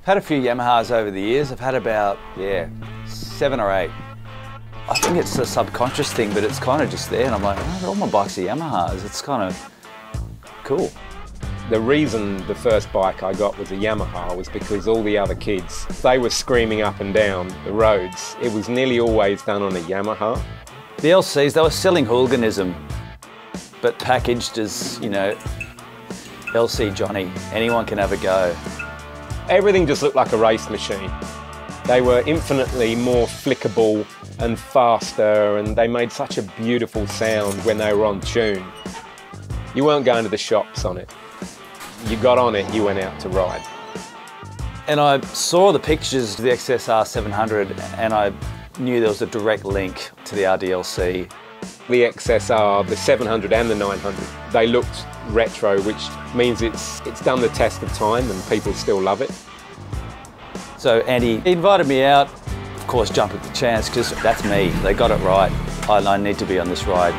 I've had a few Yamahas over the years. I've had about, 7 or 8. I think it's a subconscious thing, but it's kind of just there, and I'm like, oh, all my bikes are Yamahas. It's kind of cool. The reason the first bike I got was a Yamaha was because all the other kids, they were screaming up and down the roads. It was nearly always done on a Yamaha. The LCs, they were selling hooliganism, but packaged as, you know, LC Johnny. Anyone can have a go. Everything just looked like a race machine. They were infinitely more flickable and faster, and they made such a beautiful sound when they were on tune. You weren't going to the shops on it. You got on it, you went out to ride. And I saw the pictures of the XSR 700 and I knew there was a direct link to the RDLC. The XSR, the 700 and the 900, they looked retro, which means it's done the test of time and people still love it. So Andy invited me out, of course jump at the chance, because that's me, they got it right. I need to be on this ride.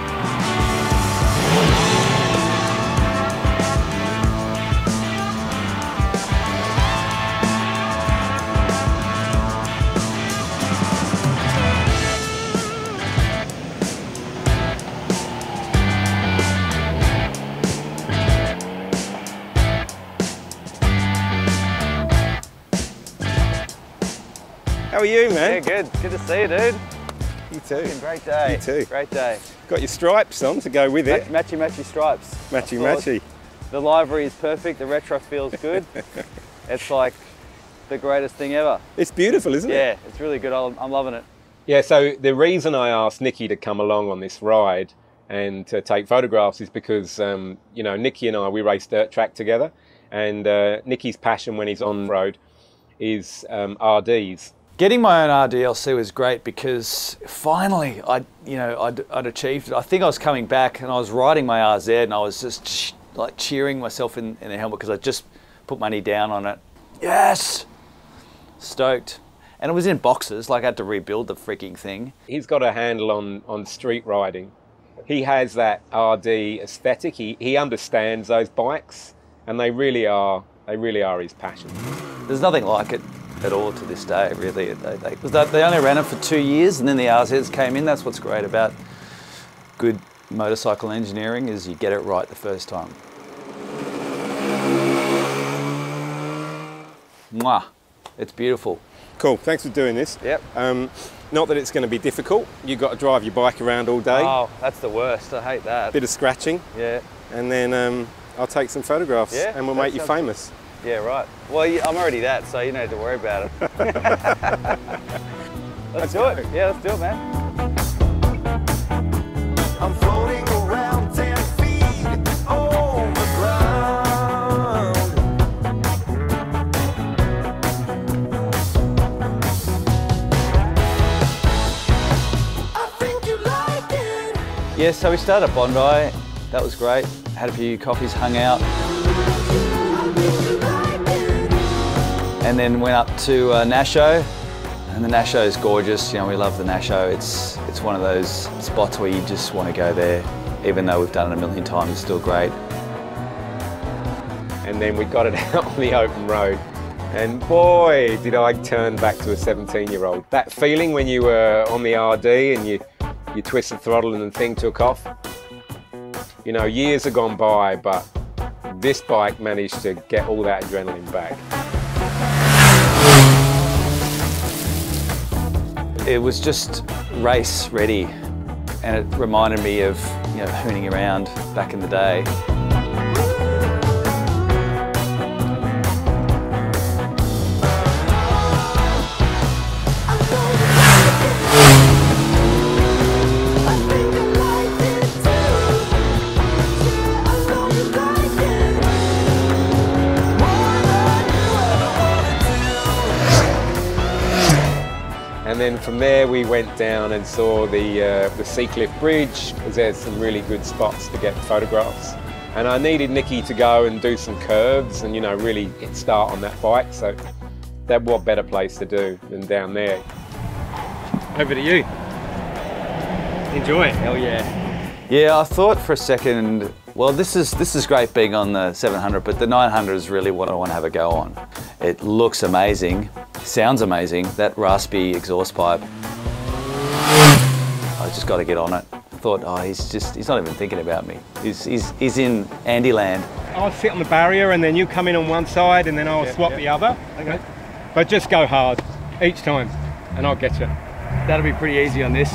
How are you, man? Yeah, good. Good to see you, dude. You too. Great day. You too. Great day. Got your stripes on to go with it. Matchy stripes. Matchy matchy. The livery is perfect. The retro feels good. It's like the greatest thing ever. It's beautiful, isn't it? Yeah, it's really good. I'm loving it. Yeah, so the reason I asked Nicky to come along on this ride and to take photographs is because, you know, Nicky and I, we race dirt track together, and Nicky's passion when he's on road is RDs. Getting my own RDLC was great because finally I'd achieved it. I think I was coming back and I was riding my RZ and I was just like cheering myself in the helmet because I just put money down on it. Yes! Stoked. And it was in boxes, like I had to rebuild the freaking thing. He's got a handle on street riding. He has that RD aesthetic. He understands those bikes, and they really are his passion. There's nothing like it at all to this day, really. They only ran it for 2 years and then the RZs came in. That's what's great about good motorcycle engineering, is you get it right the first time. Mwah, it's beautiful. Cool, thanks for doing this. Yep. Not that it's going to be difficult. You've got to drive your bike around all day. Oh, that's the worst, I hate that. Bit of scratching. Yeah. And then I'll take some photographs, yeah, and we'll make you famous. Yeah, right. Well, I'm already that, so you don't have to worry about it. Let's do it. Yeah, let's do it, man. I'm floating around 10 feet on the ground. I think you like it. Yeah, so we started at Bondi. That was great. Had a few coffees, hung out. And then went up to Nasho, and the Nasho is gorgeous. You know, we love the Nasho. It's one of those spots where you just want to go there, even though we've done it a million times. It's still great. And then we got it out on the open road, and boy, did I turn back to a 17-year-old. That feeling when you were on the RD and you twist the throttle and the thing took off. You know, years have gone by, but this bike managed to get all that adrenaline back. It was just race ready, and it reminded me of, you know, hooning around back in the day. And then from there we went down and saw the Seacliff Bridge, because there's some really good spots to get photographs. And I needed Nicky to go and do some curves and, you know, really get start on that bike. So that what better place to do than down there. Over to you. Enjoy it. Hell yeah. Yeah, I thought for a second Well, this is great being on the 700, but the 900 is really what I want to have a go on. It looks amazing, sounds amazing. That raspy exhaust pipe. I just got to get on it. I thought, oh, he's not even thinking about me. He's in Andy land. I'll sit on the barrier and then you come in on one side and then I'll swap the other. Okay. But just go hard each time and I'll get you. That'll be pretty easy on this.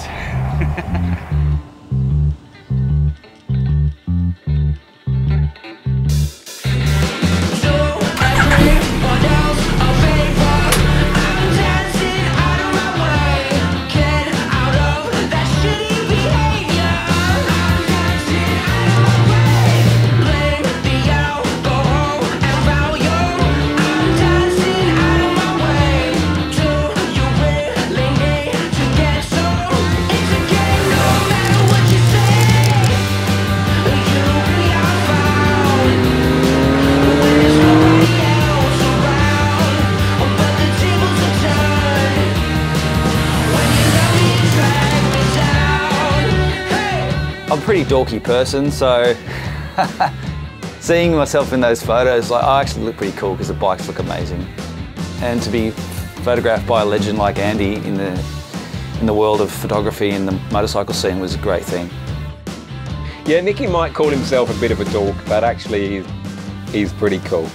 I'm a pretty dorky person, so seeing myself in those photos, like, I actually look pretty cool because the bikes look amazing. And to be photographed by a legend like Andy in the world of photography and the motorcycle scene was a great thing. Yeah, Nicky might call himself a bit of a dork, but actually he's pretty cool.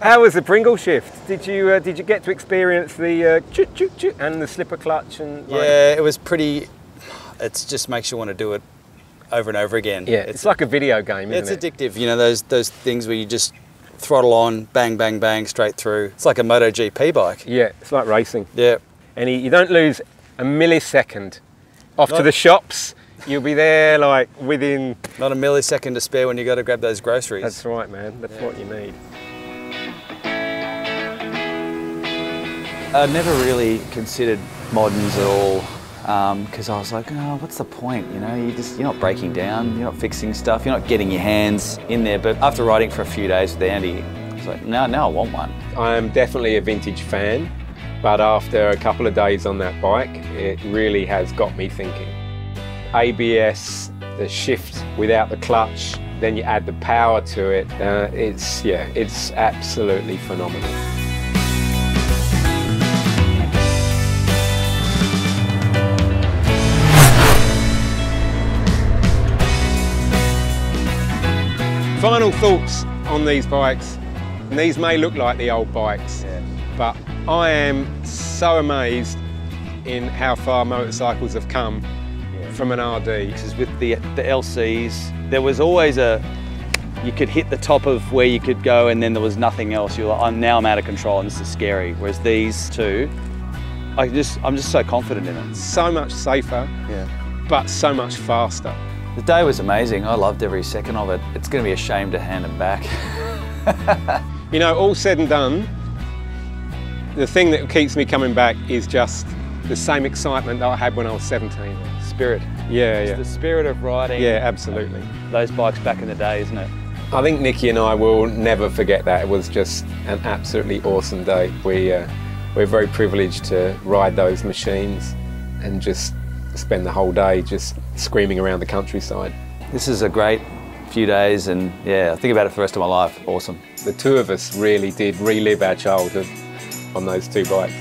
How was the Pringle shift? Did you get to experience the choot choot choot and the slipper clutch and? Like... Yeah, it was pretty. It just makes you want to do it over and over again. Yeah, it's like a video game, isn't it? It's addictive, you know, those things where you just throttle on, bang, bang, bang, straight through. It's like a MotoGP bike. Yeah, it's like racing. Yeah. And you don't lose a millisecond. Off to the shops, you'll be there like within... Not a millisecond to spare when you got to grab those groceries. That's right, man. That's what you need. I never really considered moderns at all. Because I was like, oh, what's the point? You know, you're not breaking down, you're not fixing stuff, you're not getting your hands in there. But after riding for a few days with Andy, I was like, now I want one. I am definitely a vintage fan, but after a couple of days on that bike, it really has got me thinking. ABS, the shift without the clutch, then you add the power to it. It's absolutely phenomenal. Final thoughts on these bikes. And these may look like the old bikes, but I am so amazed in how far motorcycles have come from an RD. Because with the LCs, there was always you could hit the top of where you could go and then there was nothing else. You're like, I'm out of control and this is scary. Whereas these two, I'm just so confident in it. So much safer, but so much faster. The day was amazing. I loved every second of it. It's going to be a shame to hand them back. You know, all said and done, the thing that keeps me coming back is just the same excitement that I had when I was 17. Spirit. Yeah, it's the spirit of riding. Yeah, absolutely. Those bikes back in the day, isn't it? I think Nicky and I will never forget that. It was just an absolutely awesome day. We're very privileged to ride those machines and just spend the whole day just screaming around the countryside. This is a great few days and I think about it for the rest of my life. Awesome. The two of us really did relive our childhood on those two bikes.